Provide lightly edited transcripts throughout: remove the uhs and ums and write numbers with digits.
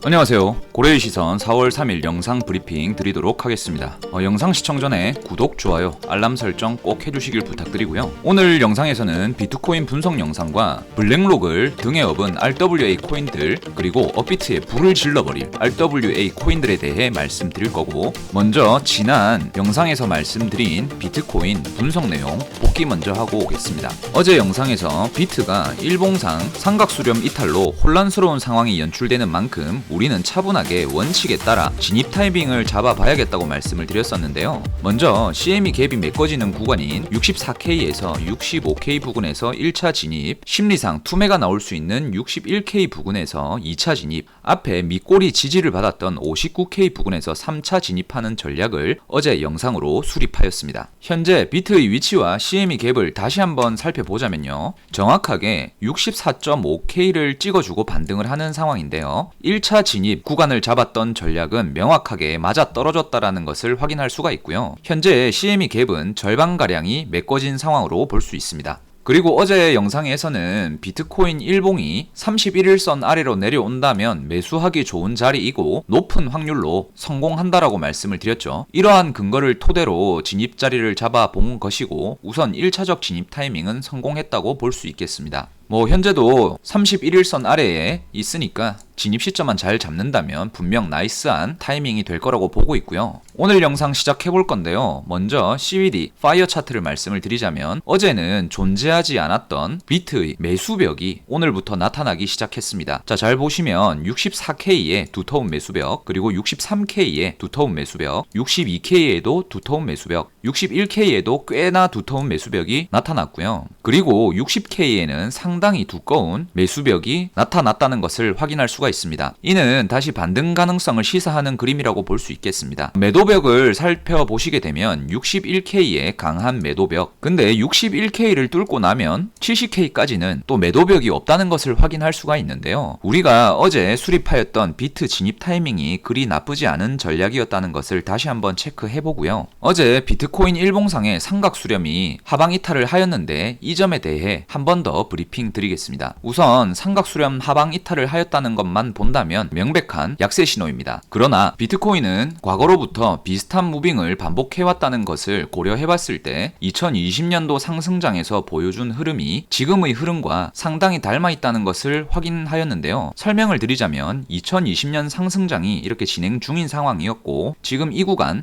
안녕하세요. 고래의 시선 4월 3일 영상 브리핑 드리도록 하겠습니다. 영상 시청 전에 구독, 좋아요, 알람 설정 꼭 해주시길 부탁드리고요. 오늘 영상에서는 비트코인 분석 영상과 블랙록을 등에 업은 RWA 코인들, 그리고 업비트에 불을 질러버릴 RWA 코인들에 대해 말씀드릴 거고, 먼저 지난 영상에서 말씀드린 비트코인 분석 내용 복귀 먼저 하고 오겠습니다. 어제 영상에서 비트가 일봉상 삼각수렴 이탈로 혼란스러운 상황이 연출되는 만큼 우리는 차분하게 원칙에 따라 진입 타이밍을 잡아봐야겠다고 말씀을 드렸었는데요. 먼저 CME 갭이 메꿔지는 구간인 64K에서 65K 부근에서 1차 진입, 심리상 투매가 나올 수 있는 61K 부근에서 2차 진입, 앞에 밑꼬리 지지를 받았던 59K 부근에서 3차 진입하는 전략을 어제 영상으로 수립하였습니다. 현재 비트의 위치와 CME 갭을 다시 한번 살펴보자면요. 정확하게 64.5K를 찍어주고 반등을 하는 상황인데요. 1차 진입 구간을 잡았던 전략은 명확하게 맞아떨어졌다라는 것을 확인할 수가 있고요. 현재 CME 갭은 절반가량이 메꿔진 상황으로 볼 수 있습니다. 그리고 어제 영상에서는 비트코인 일봉이 31일선 아래로 내려온다면 매수하기 좋은 자리이고 높은 확률로 성공한다라고 말씀을 드렸죠. 이러한 근거를 토대로 진입 자리를 잡아본 것이고, 우선 1차적 진입 타이밍은 성공했다고 볼 수 있겠습니다. 현재도 31일선 아래에 있으니까 진입 시점만 잘 잡는다면 분명 나이스한 타이밍이 될 거라고 보고 있고요. 오늘 영상 시작해 볼 건데요. 먼저 CVD 파이어 차트를 말씀을 드리자면, 어제는 존재하지 않았던 비트의 매수벽이 오늘부터 나타나기 시작했습니다. 자, 잘 보시면 64K의 두터운 매수벽, 그리고 63K의 두터운 매수벽, 62K에도 두터운 매수벽, 61K에도 꽤나 두터운 매수벽이 나타났고요. 그리고 60K에는 상당히 두꺼운 매수벽이 나타났다는 것을 확인할 수가 있습니다. 이는 다시 반등 가능성을 시사하는 그림이라고 볼 수 있겠습니다. 매도벽을 살펴보시게 되면 61K의 강한 매도벽, 근데 61K를 뚫고 나면 70K까지는 또 매도벽이 없다는 것을 확인할 수가 있는데요. 우리가 어제 수립하였던 비트 진입 타이밍이 그리 나쁘지 않은 전략이었다는 것을 다시 한번 체크해보고요. 어제 비트코인 일봉상의 삼각 수렴이 하방 이탈을 하였는데, 이 점에 대해 한 번 더 브리핑 드리겠습니다. 우선 삼각 수렴 하방 이탈을 하였다는 것만 본다면 명백한 약세 신호입니다. 그러나 비트코인은 과거로부터 비슷한 무빙을 반복해왔다는 것을 고려해봤을 때 2020년도 상승장에서 보여준 흐름이 지금의 흐름과 상당히 닮아있다는 것을 확인하였는데요. 설명을 드리자면 2020년 상승장이 이렇게 진행 중인 상황이었고, 지금 이 구간이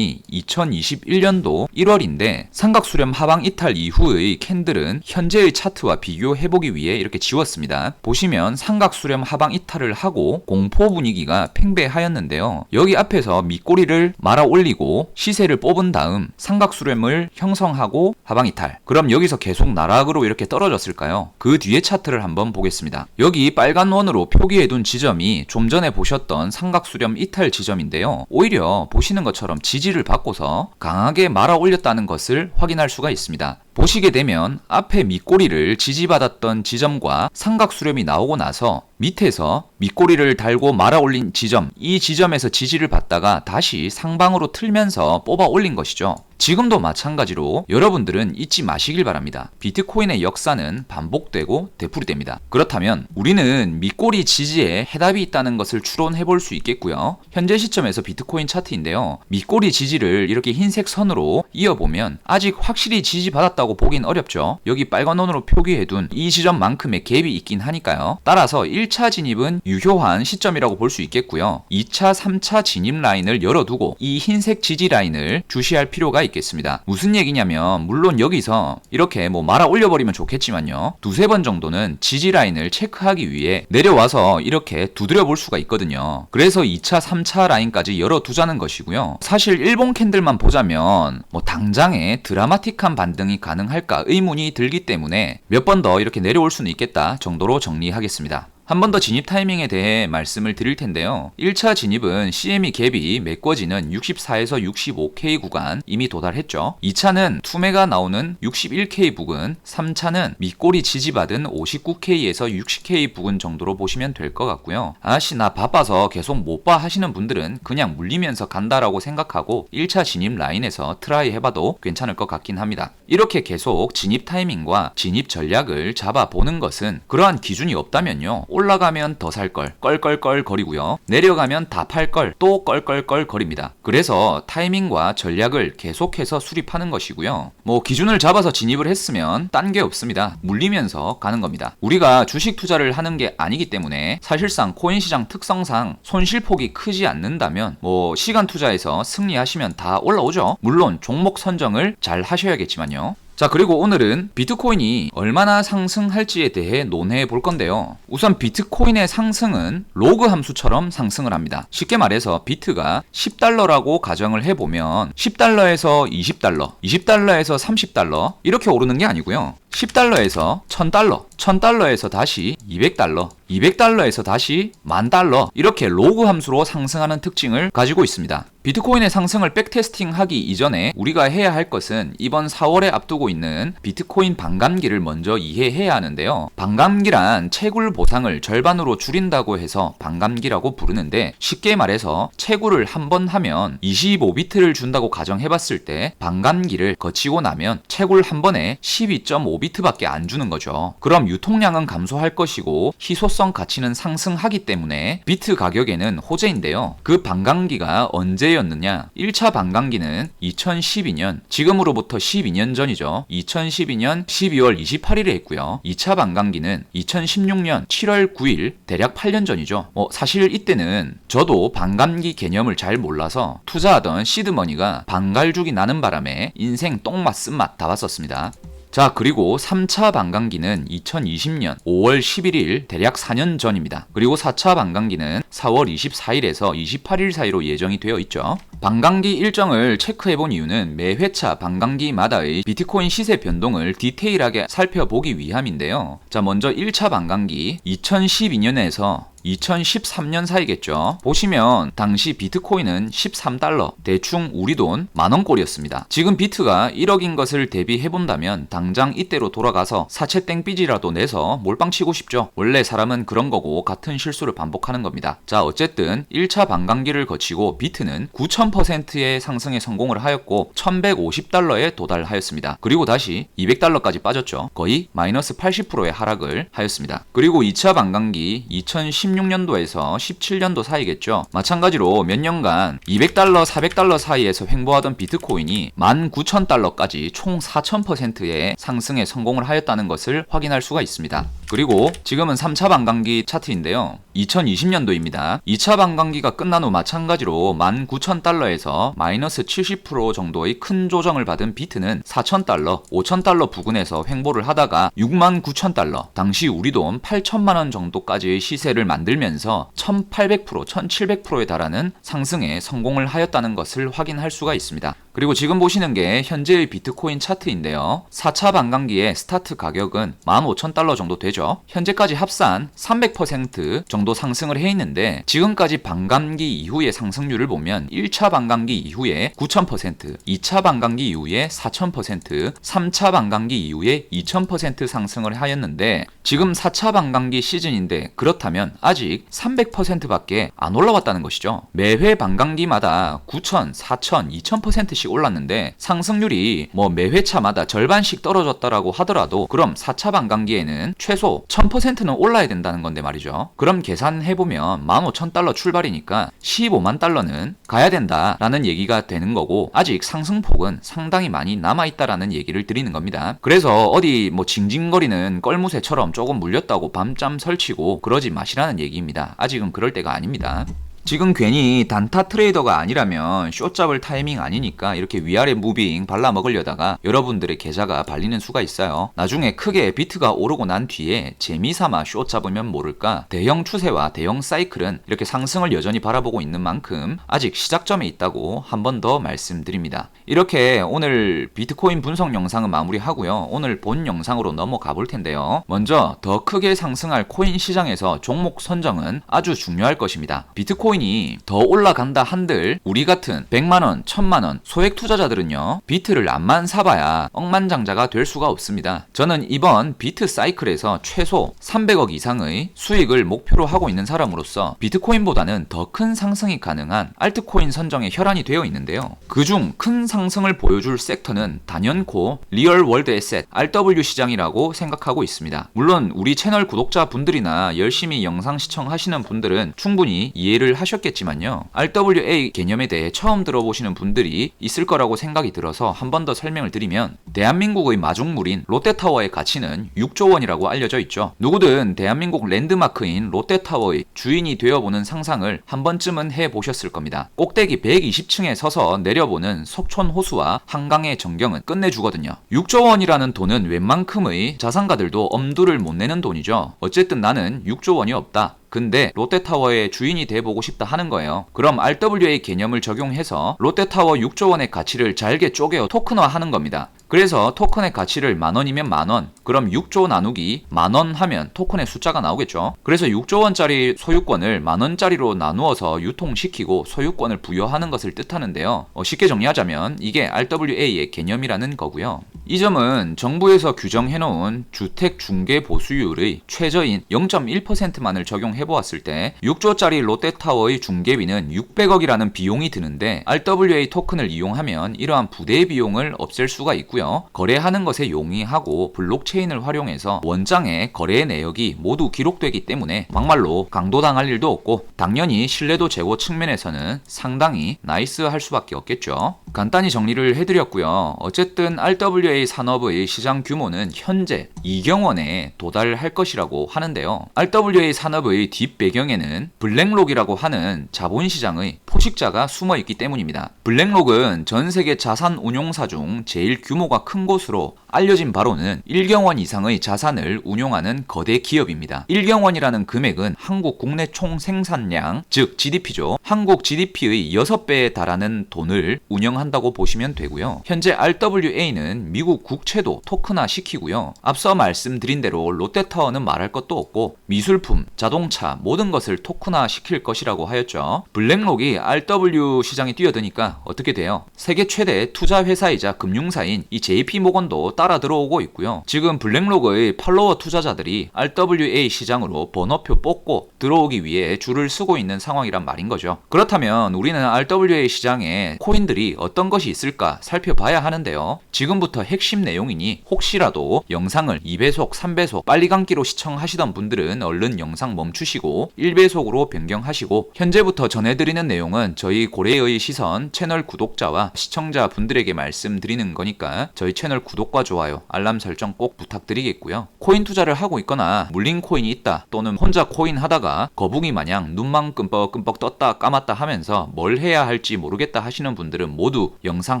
2021년도 1월인데 삼각수렴 하방 이탈 이후의 캔들은 현재의 차트와 비교해보기 위해 이렇게 지웠습니다. 보시면 삼각수렴 하방 이탈을 하고 공포 분위기가 팽배하였는데요. 여기 앞에서 밑꼬리를 말아 올리고 시세를 뽑은 다음 삼각수렴을 형성하고 하방 이탈. 그럼 여기서 계속 나락으로 이렇게 떨어졌을까요? 그 뒤에 차트를 한번 보겠습니다. 여기 빨간 원으로 표기해둔 지점이 좀 전에 보셨던 삼각수렴 이탈 지점인데요. 오히려 보시는 것처럼 지지를 받고서 강하게 말아 올렸다는 것을 확인할 수가 있습니다. 보시게 되면 앞에 밑꼬리를 지지받았던 지점과 삼각수렴이 나오고 나서 밑에서 밑꼬리를 달고 말아 올린 지점, 이 지점에서 지지를 받다가 다시 상방으로 틀면서 뽑아 올린 것이죠. 지금도 마찬가지로 여러분들은 잊지 마시길 바랍니다. 비트코인의 역사는 반복되고 되풀이됩니다. 그렇다면 우리는 밑꼬리 지지에 해답이 있다는 것을 추론해 볼 수 있겠고요. 현재 시점에서 비트코인 차트인데요. 밑꼬리 지지를 이렇게 흰색 선으로 이어보면 아직 확실히 지지받았다고 보긴 어렵죠. 여기 빨간 원으로 표기해둔 이 지점만큼의 갭이 있긴 하니까요. 따라서 1차 진입은 유효한 시점이라고 볼 수 있겠고요. 2차, 3차 진입 라인을 열어두고 이 흰색 지지 라인을 주시할 필요가 있겠습니다. 무슨 얘기냐면, 물론 여기서 이렇게 말아 올려버리면 좋겠지만요. 두세 번 정도는 지지 라인을 체크하기 위해 내려와서 이렇게 두드려 볼 수가 있거든요. 그래서 2차, 3차 라인까지 열어두자는 것이고요. 사실 일본 캔들만 보자면 당장에 드라마틱한 반등이 가능할까 의문이 들기 때문에 몇 번 더 이렇게 내려올 수는 있겠다 정도로 정리하겠습니다. 한 번 더 진입 타이밍에 대해 말씀을 드릴 텐데요. 1차 진입은 CME 갭이 메꿔지는 64에서 65K 구간 이미 도달했죠. 2차는 투매가 나오는 61K 부근, 3차는 밑꼬리 지지받은 59K에서 60K 부근 정도로 보시면 될 것 같고요. 아씨 나 바빠서 계속 못 봐 하시는 분들은 그냥 물리면서 간다라고 생각하고 1차 진입 라인에서 트라이 해봐도 괜찮을 것 같긴 합니다. 이렇게 계속 진입 타이밍과 진입 전략을 잡아보는 것은 그러한 기준이 없다면요. 올라가면 더 살 걸 껄껄껄 거리고요. 내려가면 다 팔 걸 또 껄껄껄 거립니다. 그래서 타이밍과 전략을 계속해서 수립하는 것이고요. 뭐 기준을 잡아서 진입을 했으면 딴 게 없습니다. 물리면서 가는 겁니다. 우리가 주식 투자를 하는 게 아니기 때문에 사실상 코인 시장 특성상 손실폭이 크지 않는다면 뭐 시간 투자에서 승리하시면 다 올라오죠. 물론 종목 선정을 잘 하셔야겠지만요. 자, 그리고 오늘은 비트코인이 얼마나 상승할지에 대해 논해 볼 건데요. 우선 비트코인의 상승은 로그 함수처럼 상승을 합니다. 쉽게 말해서 비트가 10달러라고 가정을 해보면 10달러에서 20달러, 20달러에서 30달러 이렇게 오르는 게 아니고요. 10달러에서 1000달러, 1000달러에서 다시 200달러, 200달러에서 다시 10,000달러 이렇게 로그 함수로 상승하는 특징을 가지고 있습니다. 비트코인의 상승을 백테스팅하기 이전에 우리가 해야 할 것은 이번 4월에 앞두고 있는 비트코인 반감기를 먼저 이해해야 하는데요. 반감기란 채굴 보상을 절반으로 줄인다고 해서 반감기라고 부르는데 쉽게 말해서 채굴을 한 번 하면 25비트를 준다고 가정해봤을 때 반감기를 거치고 나면 채굴 한 번에 12.5비트밖에 안 주는 거죠. 그럼 유통량은 감소할 것이고 희소성 가치는 상승하기 때문에 비트 가격에는 호재인데요. 그 반감기가 언제였느냐? 1차 반감기는 2012년, 지금으로부터 12년 전이죠. 2012년 12월 28일에 했고요. 2차 반감기는 2016년 7월 9일, 대략 8년 전이죠. 사실 이때는 저도 반감기 개념을 잘 몰라서 투자하던 시드머니가 반갈죽이 나는 바람에 인생 똥맛 쓴맛 다 봤었습니다. 자, 그리고 3차 반감기는 2020년 5월 11일 대략 4년 전입니다. 그리고 4차 반감기는 4월 24일에서 28일 사이로 예정이 되어 있죠. 반감기 일정을 체크해본 이유는 매 회차 반감기마다의 비트코인 시세 변동을 디테일하게 살펴보기 위함인데요. 자, 먼저 1차 반감기 2012년에서 2013년 사이겠죠. 보시면 당시 비트코인은 13달러, 대충 우리 돈 만원꼴이었습니다. 지금 비트가 1억인 것을 대비해본다면 당장 이때로 돌아가서 사채 땡삐지라도 내서 몰빵치고 싶죠. 원래 사람은 그런 거고 같은 실수를 반복하는 겁니다. 자, 어쨌든 1차 반감기를 거치고 비트는 9000%의 상승에 성공을 하였고 1150달러에 도달하였습니다. 그리고 다시 200달러까지 빠졌죠. 거의 마이너스 80%의 하락을 하였습니다. 그리고 2차 반감기 2016년도에서 17년도 사이겠죠. 마찬가지로 몇 년간 200달러, 400달러 사이에서 횡보하던 비트코인이 19,000달러까지 총 4000%의 상승에 성공을 하였다는 것을 확인할 수가 있습니다. 그리고 지금은 3차 반감기 차트인데요. 2020년도입니다. 2차 반감기가 끝난 후 마찬가지로 19,000달러에서 마이너스 70% 정도의 큰 조정을 받은 비트는 4,000달러, 5,000달러 부근에서 횡보를 하다가 69,000달러, 당시 우리 돈 8천만원 정도까지의 시세를 만들면서 1800%, 1700%에 달하는 상승에 성공을 하였다는 것을 확인할 수가 있습니다. 그리고 지금 보시는 게 현재의 비트코인 차트인데요. 4차 반감기의 스타트 가격은 15,000달러 정도 되죠. 현재까지 합산 300% 정도 상승을 해 있는데 지금까지 반감기 이후의 상승률을 보면 1차 반감기 이후에 9,000%, 2차 반감기 이후에 4,000%, 3차 반감기 이후에 2,000% 상승을 하였는데 지금 4차 반감기 시즌인데 그렇다면 아직 300%밖에 안 올라왔다는 것이죠. 매회 반감기마다 9,000, 4,000, 2,000%씩 올랐는데 상승률이 매 회차마다 절반씩 떨어졌다라고 하더라도 그럼 4차 반감기에는 최소 1000%는 올라야 된다는 건데 말이죠. 그럼 계산해보면 15,000달러 출발이니까 15만 달러는 가야 된다라는 얘기가 되는 거고 아직 상승폭은 상당히 많이 남아있다라는 얘기를 드리는 겁니다. 그래서 어디 징징거리는 껄무새처럼 조금 물렸다고 밤잠 설치고 그러지 마시라는 얘기입니다. 아직은 그럴 때가 아닙니다. 지금 괜히 단타 트레이더가 아니라면 숏 잡을 타이밍 아니니까 이렇게 위아래 무빙 발라먹으려다가 여러분들의 계좌가 발리는 수가 있어요. 나중에 크게 비트가 오르고 난 뒤에 재미삼아 숏 잡으면 모를까 대형 추세와 대형 사이클은 이렇게 상승을 여전히 바라보고 있는 만큼 아직 시작점에 있다고 한 번 더 말씀드립니다. 이렇게 오늘 비트코인 분석 영상은 마무리하고요. 오늘 본 영상으로 넘어가 볼 텐데요. 먼저 더 크게 상승할 코인 시장에서 종목 선정은 아주 중요할 것입니다. 비트코인 비트코인이 더 올라간다 한들 우리 같은 100만원, 1000만원 소액 투자자들은요, 비트를 암만 사봐야 억만장자가 될 수가 없습니다. 저는 이번 비트 사이클에서 최소 300억 이상의 수익을 목표로 하고 있는 사람으로서 비트코인보다는 더 큰 상승이 가능한 알트코인 선정에 혈안이 되어 있는데요. 그중 큰 상승을 보여줄 섹터는 단연코 리얼 월드 에셋 RW 시장이라고 생각하고 있습니다. 물론 우리 채널 구독자분들이나 열심히 영상 시청하시는 분들은 충분히 이해를 하셨겠지만요, RWA 개념에 대해 처음 들어보시는 분들이 있을 거라고 생각이 들어서 한 번 더 설명을 드리면, 대한민국의 마중물인 롯데타워의 가치는 6조 원이라고 알려져 있죠. 누구든 대한민국 랜드마크인 롯데타워의 주인이 되어보는 상상을 한 번쯤은 해보셨을 겁니다. 꼭대기 120층에 서서 내려보는 석촌 호수와 한강의 전경은 끝내주거든요. 6조 원이라는 돈은 웬만큼의 자산가들도 엄두를 못 내는 돈이죠. 어쨌든 나는 6조 원이 없다, 근데 롯데타워의 주인이 돼보고 싶다 하는 거예요. 그럼 RWA 개념을 적용해서 롯데타워 6조 원의 가치를 잘게 쪼개어 토큰화 하는 겁니다. 그래서 토큰의 가치를 만원이면 만원, 그럼 6조 나누기 만원 하면 토큰의 숫자가 나오겠죠. 그래서 6조 원짜리 소유권을 만원짜리로 나누어서 유통시키고 소유권을 부여하는 것을 뜻하는데요. 쉽게 정리하자면 이게 RWA의 개념이라는 거고요. 이 점은 정부에서 규정해놓은 주택 중개 보수율의 최저인 0.1%만을 적용해보았을 때 6조짜리 롯데타워의 중개비는 600억이라는 비용이 드는데, RWA 토큰을 이용하면 이러한 부대 비용을 없앨 수가 있고요. 거래하는 것에 용이하고 블록체인을 활용해서 원장의 거래 내역이 모두 기록되기 때문에 막말로 강도당할 일도 없고, 당연히 신뢰도 제고 측면에서는 상당히 나이스할 수밖에 없겠죠. 간단히 정리를 해드렸고요. 어쨌든 RWA 산업의 시장 규모는 현재 2경 원에 도달할 것이라고 하는데요. RWA 산업의 뒷배경에는 블랙록이라고 하는 자본시장의 포식자가 숨어있기 때문입니다. 블랙록은 전세계 자산 운용사 중 제일 규모가 큰 곳으로 알려진 바로는 1경원 이상의 자산을 운용하는 거대 기업입니다. 1경원이라는 금액은 한국 국내 총 생산량, 즉 GDP죠. 한국 GDP의 6배에 달하는 돈을 운영한다고 보시면 되고요. 현재 RWA는 미국 국채도 토큰화 시키고요. 앞서 말씀드린 대로 롯데타워는 말할 것도 없고 미술품, 자동차 모든 것을 토큰화 시킬 것이라고 하였죠. 블랙록이 RW 시장에 뛰어드니까 어떻게 돼요? 세계 최대 투자 회사이자 금융사인 이 JP모건도 따라 들어오고 있고요. 지금 블랙록의 팔로워 투자자들이 RWA 시장으로 번호표 뽑고 들어오기 위해 줄을 서고 있는 상황이란 말인 거죠. 그렇다면 우리는 RWA 시장에 코인들이 어떤 것이 있을까 살펴봐야 하는데요. 지금부터 핵심 내용이니 혹시라도 영상을 2배속, 3배속 빨리 감기로 시청하시던 분들은 얼른 영상 멈추시고 1배속으로 변경하시고, 현재부터 전해드리는 내용은 저희 고래의 시선 채널 구독자와 시청자 분들에게 말씀드리는 거니까 저희 채널 구독과 좋아요, 알람 설정 꼭 부탁드리겠고요. 코인 투자를 하고 있거나 물린 코인이 있다, 또는 혼자 코인 하다가 거북이 마냥 눈만 끔뻑끔뻑 떴다 감았다 하면서 뭘 해야 할지 모르겠다 하시는 분들은 모두 영상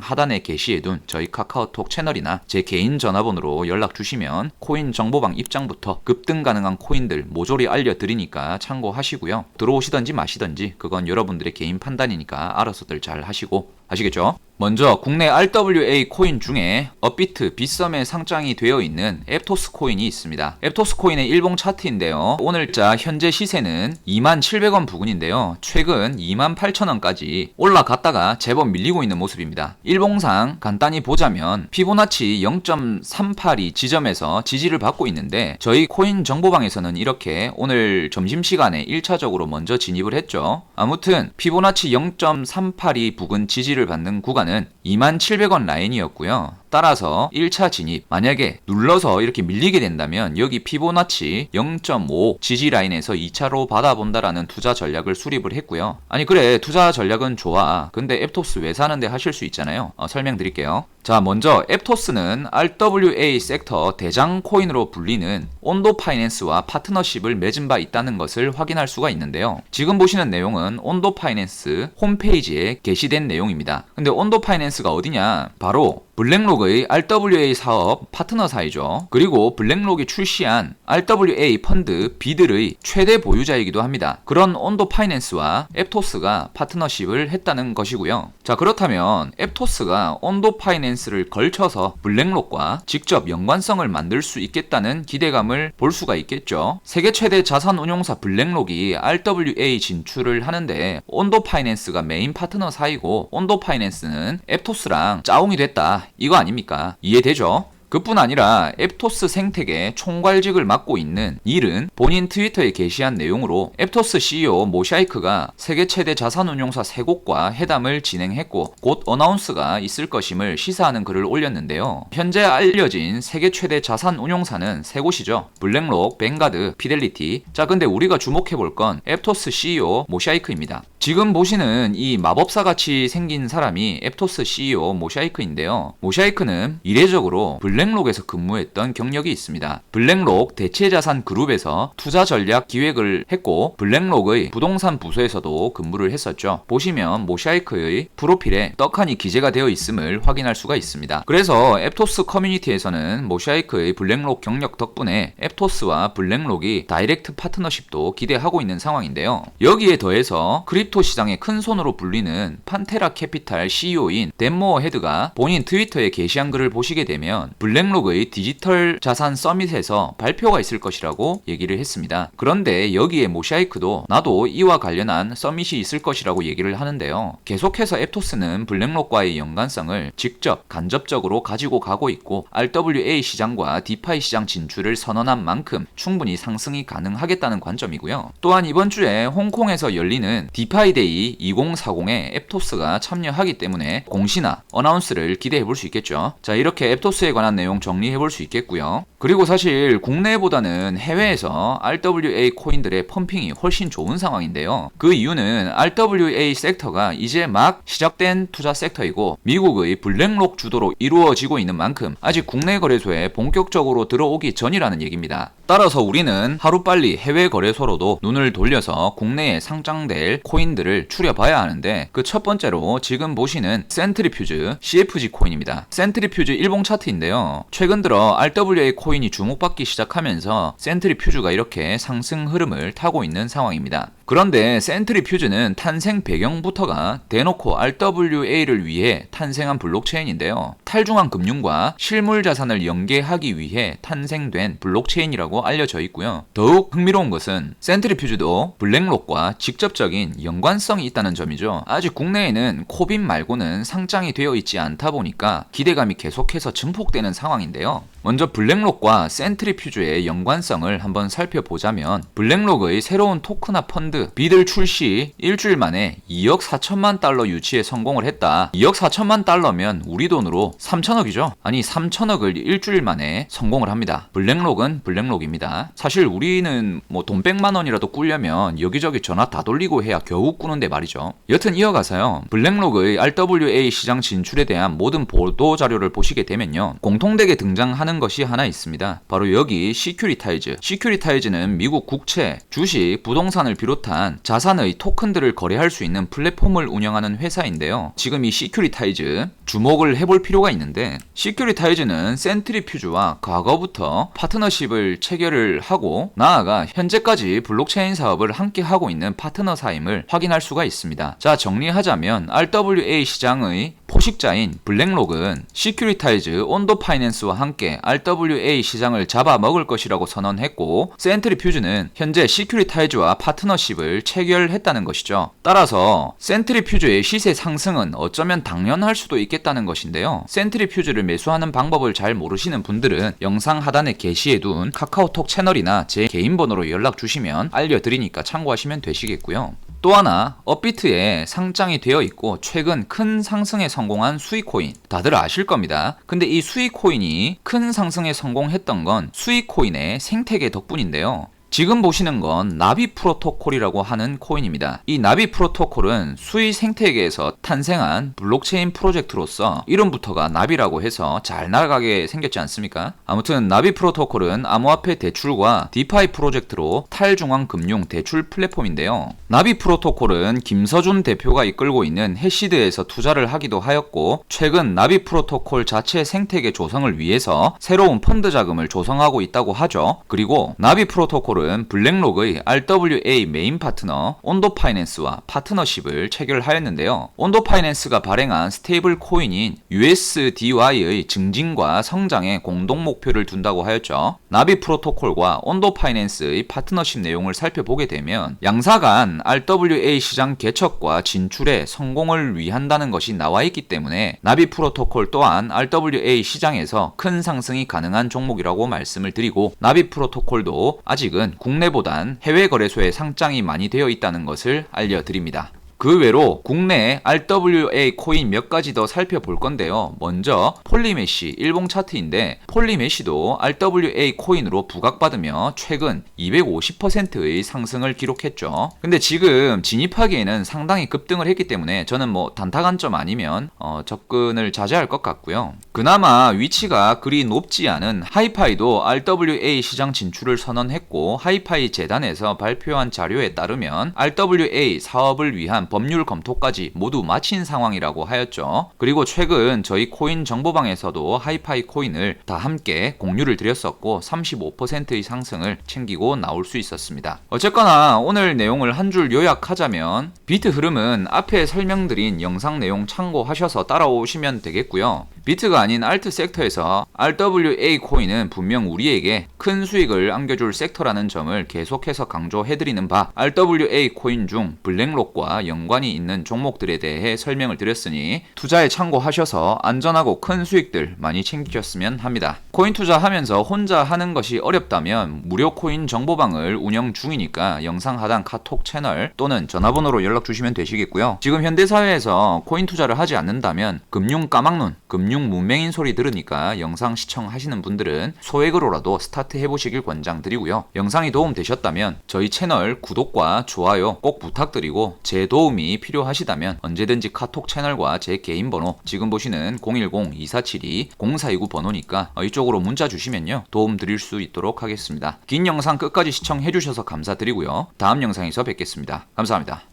하단에 게시해둔 저희 카카오톡 채널이나 제 개인 전화번호로 연락 주시면 코인 정보방 입장부터 급등 가능한 코인들 모조리 알려드리니까 참고하시고요. 들어오시던지 마시던지 그건 여러분들의 개인 판단이니까 알아서들 잘 하시고, 아시겠죠? 먼저 국내 RWA 코인 중에 업비트, 빗썸에 상장이 되어 있는 앱토스 코인이 있습니다. 앱토스 코인의 일봉 차트인데요. 오늘자 현재 시세는 27,000원 부근인데요. 최근 28,000원까지 올라갔다가 제법 밀리고 있는 모습입니다. 일봉상 간단히 보자면 피보나치 0.382 지점에서 지지를 받고 있는데, 저희 코인 정보방에서는 이렇게 오늘 점심시간에 1차적으로 먼저 진입을 했죠. 아무튼 피보나치 0.382 부근 지지를 받는 구간은 27,000원 라인이었고요. 따라서 1차 진입, 만약에 눌러서 이렇게 밀리게 된다면 여기 피보나치 0.5 지지 라인에서 2차로 받아본다라는 투자 전략을 수립을 했고요. 아니 그래, 투자 전략은 좋아, 근데 앱토스 왜 사는데 하실 수 있잖아요. 설명드릴게요. 자, 먼저 앱토스는 RWA 섹터 대장 코인으로 불리는 온도 파이낸스와 파트너십을 맺은 바 있다는 것을 확인할 수가 있는데요. 지금 보시는 내용은 온도 파이낸스 홈페이지에 게시된 내용입니다. 근데 온도 파이낸스가 어디냐? 바로 블랙록 블랙록의 RWA 사업 파트너사이죠. 그리고 블랙록이 출시한 RWA 펀드 비들의 최대 보유자이기도 합니다. 그런 온도 파이낸스와 앱토스가 파트너십을 했다는 것이고요. 자, 그렇다면 앱토스가 온도 파이낸스를 걸쳐서 블랙록과 직접 연관성을 만들 수 있겠다는 기대감을 볼 수가 있겠죠. 세계 최대 자산 운용사 블랙록이 RWA 진출을 하는데 온도 파이낸스가 메인 파트너 사이고 온도 파이낸스는 앱토스랑 짜옹이 됐다, 이거 아닙니까? 이해되죠? 그뿐 아니라 앱토스 생태계 총괄직을 맡고 있는 닐은 본인 트위터에 게시한 내용으로 앱토스 CEO 모샤이크가 세계 최대 자산운용사 3곳과 회담을 진행했고 곧 어나운스가 있을 것임을 시사하는 글을 올렸는데요. 현재 알려진 세계 최대 자산운용사는 3곳이죠. 블랙록, 뱅가드, 피델리티. 자, 근데 우리가 주목해볼 건 앱토스 CEO 모샤이크입니다. 지금 보시는 이 마법사같이 생긴 사람이 앱토스 CEO 모샤이크인데요. 모샤이크는 이례적으로 블랙록에서 근무했던 경력이 있습니다. 블랙록 대체자산 그룹에서 투자 전략 기획을 했고 블랙록의 부동산 부서에서도 근무를 했었죠. 보시면 모샤이크의 프로필에 떡하니 기재가 되어 있음을 확인할 수가 있습니다. 그래서 앱토스 커뮤니티에서는 모샤이크의 블랙록 경력 덕분에 앱토스와 블랙록이 다이렉트 파트너십도 기대하고 있는 상황인데요. 여기에 더해서 크립토 시장의 큰 손으로 불리는 판테라 캐피탈 CEO인 댄 모어 헤드가 본인 트위터에 게시한 글을 보시게 되면 블랙록의 디지털 자산 서밋에서 발표가 있을 것이라고 얘기를 했습니다. 그런데 여기에 모샤이크도 나도 이와 관련한 서밋이 있을 것이라고 얘기를 하는데요. 계속해서 앱토스는 블랙록과의 연관성을 직접 간접적으로 가지고 가고 있고 RWA 시장과 디파이 시장 진출을 선언한 만큼 충분히 상승이 가능하겠다는 관점이고요. 또한 이번 주에 홍콩에서 열리는 디파이데이 2040에 앱토스가 참여하기 때문에 공시나 어나운스를 기대해 볼 수 있겠죠. 자, 이렇게 앱토스에 관한 내용 정리해 볼 수 있겠고요. 그리고 사실 국내보다는 해외에서 RWA 코인들의 펌핑이 훨씬 좋은 상황인데요. 그 이유는 RWA 섹터가 이제 막 시작된 투자 섹터이고 미국의 블랙록 주도로 이루어지고 있는 만큼 아직 국내 거래소에 본격적으로 들어오기 전이라는 얘기입니다. 따라서 우리는 하루빨리 해외 거래소로도 눈을 돌려서 국내에 상장될 코인들을 추려봐야 하는데 그 첫 번째로 지금 보시는 센트리퓨즈 CFG 코인입니다. 센트리퓨즈 일봉 차트인데요. 최근 들어 RWA 코인이 주목받기 시작하면서 센트리퓨즈가 이렇게 상승 흐름을 타고 있는 상황입니다. 그런데 센트리퓨즈는 탄생 배경부터가 대놓고 RWA를 위해 탄생한 블록체인인데요. 탈중앙 금융과 실물 자산을 연계하기 위해 탄생된 블록체인이라고 알려져 있고요. 더욱 흥미로운 것은 센트리퓨즈도 블랙록과 직접적인 연관성이 있다는 점이죠. 아직 국내에는 코빈 말고는 상장이 되어 있지 않다 보니까 기대감이 계속해서 증폭되는 상황인데요. 먼저 블랙록과 센트리퓨즈의 연관성을 한번 살펴보자면 블랙록의 새로운 토크나 펀드 비들 출시 일주일 만에 2억 4천만 달러 유치에 성공을 했다. 2억 4천만 달러면 우리 돈으로 3천억이죠. 아니 3천억을 일주일 만에 성공을 합니다. 블랙록은 블랙록입니다. 사실 우리는 뭐 돈 100만 원이라도 꾸려면 여기저기 전화 다 돌리고 해야 겨우 꾸는데 말이죠. 여튼 이어가서요. 블랙록의 RWA 시장 진출에 대한 모든 보도 자료를 보시게 되면요. 공통되게 등장하는 것이 하나 있습니다. 바로 여기 시큐리타이즈. 시큐리타이즈는 미국 국채, 주식, 부동산을 비롯한 자산의 토큰들을 거래할 수 있는 플랫폼을 운영하는 회사인데요. 지금 이 시큐리타이즈 주목을 해볼 필요가 있는데 시큐리타이즈는 센트리퓨즈와 과거부터 파트너십을 체결을 하고 나아가 현재까지 블록체인 사업을 함께 하고 있는 파트너사임을 확인할 수가 있습니다. 자, 정리하자면 RWA 시장의 포식자인 블랙록은 시큐리타이즈, 온도 파이낸스와 함께 RWA 시장을 잡아먹을 것이라고 선언했고 센트리퓨즈는 현재 시큐리타이즈와 파트너십을 체결했다는 것이죠. 따라서 센트리퓨즈의 시세 상승은 어쩌면 당연할 수도 있겠다는 것인데요. 센트리퓨즈를 매수하는 방법을 잘 모르시는 분들은 영상 하단에 게시해둔 카카오톡 채널이나 제 개인 번호로 연락 주시면 알려드리니까 참고하시면 되시겠고요. 또 하나, 업비트에 상장이 되어 있고 최근 큰 상승에 성공한 수익코인 다들 아실 겁니다. 근데 이 수익코인이 큰 상승에 성공했던 건 수익코인의 생태계 덕분인데요. 지금 보시는 건 나비 프로토콜이라고 하는 코인입니다. 이 나비 프로토콜은 수의 생태계에서 탄생한 블록체인 프로젝트로서 이름부터가 나비라고 해서 잘 나가게 생겼지 않습니까? 아무튼 나비 프로토콜은 암호화폐 대출과 디파이 프로젝트로 탈중앙 금융 대출 플랫폼인데요. 나비 프로토콜은 김서준 대표가 이끌고 있는 해시드에서 투자를 하기도 하였고, 최근 나비 프로토콜 자체 생태계 조성을 위해서 새로운 펀드 자금을 조성하고 있다고 하죠. 그리고 나비 프로토콜은 블랙록의 RWA 메인 파트너 온도파이낸스와 파트너십을 체결하였는데요. 온도파이낸스가 발행한 스테이블 코인인 USDY의 증진과 성장에 공동 목표를 둔다고 하였죠. 나비 프로토콜과 온도파이낸스의 파트너십 내용을 살펴보게 되면 양사 간 RWA 시장 개척과 진출에 성공을 위한다는 것이 나와 있기 때문에 나비 프로토콜 또한 RWA 시장에서 큰 상승이 가능한 종목이라고 말씀을 드리고, 나비 프로토콜도 아직은 국내보단 해외 거래소에 상장이 많이 되어 있다는 것을 알려드립니다. 그 외로 국내 RWA 코인 몇 가지 더 살펴볼 건데요. 먼저 폴리메시 일봉 차트인데, 폴리메시도 RWA 코인으로 부각받으며 최근 250%의 상승을 기록했죠. 근데 지금 진입하기에는 상당히 급등을 했기 때문에 저는 뭐 단타 관점 아니면 접근을 자제할 것 같고요. 그나마 위치가 그리 높지 않은 하이파이도 RWA 시장 진출을 선언했고, 하이파이 재단에서 발표한 자료에 따르면 RWA 사업을 위한 법률 검토까지 모두 마친 상황이라고 하였죠. 그리고 최근 저희 코인 정보방에서도 하이파이 코인을 다 함께 공유를 드렸었고 35%의 상승을 챙기고 나올 수 있었습니다. 어쨌거나 오늘 내용을 한 줄 요약하자면, 비트 흐름은 앞에 설명드린 영상 내용 참고하셔서 따라오시면 되겠고요. 비트가 아닌 알트 섹터에서 RWA 코인은 분명 우리에게 큰 수익을 안겨줄 섹터라는 점을 계속해서 강조해드리는 바, RWA 코인 중 블랙록과 연관이 있는 종목들에 대해 설명을 드렸으니 투자에 참고하셔서 안전하고 큰 수익들 많이 챙기셨으면 합니다. 코인 투자하면서 혼자 하는 것이 어렵다면 무료 코인 정보방을 운영 중이니까 영상 하단 카톡 채널 또는 전화번호로 연락 주시면 되시겠고요. 지금 현대사회에서 코인 투자를 하지 않는다면 금융 까막눈, 금융 문맹인 소리 들으니까 영상 시청하시는 분들은 소액으로라도 스타트 해보시길 권장드리고요. 영상이 도움되셨다면 저희 채널 구독과 좋아요 꼭 부탁드리고, 제 도움이 필요하시다면 언제든지 카톡 채널과 제 개인 번호 지금 보시는 010-2472-0429 번호니까 이쪽으로 문자 주시면요 도움 드릴 수 있도록 하겠습니다. 긴 영상 끝까지 시청해주셔서 감사드리고요. 다음 영상에서 뵙겠습니다. 감사합니다.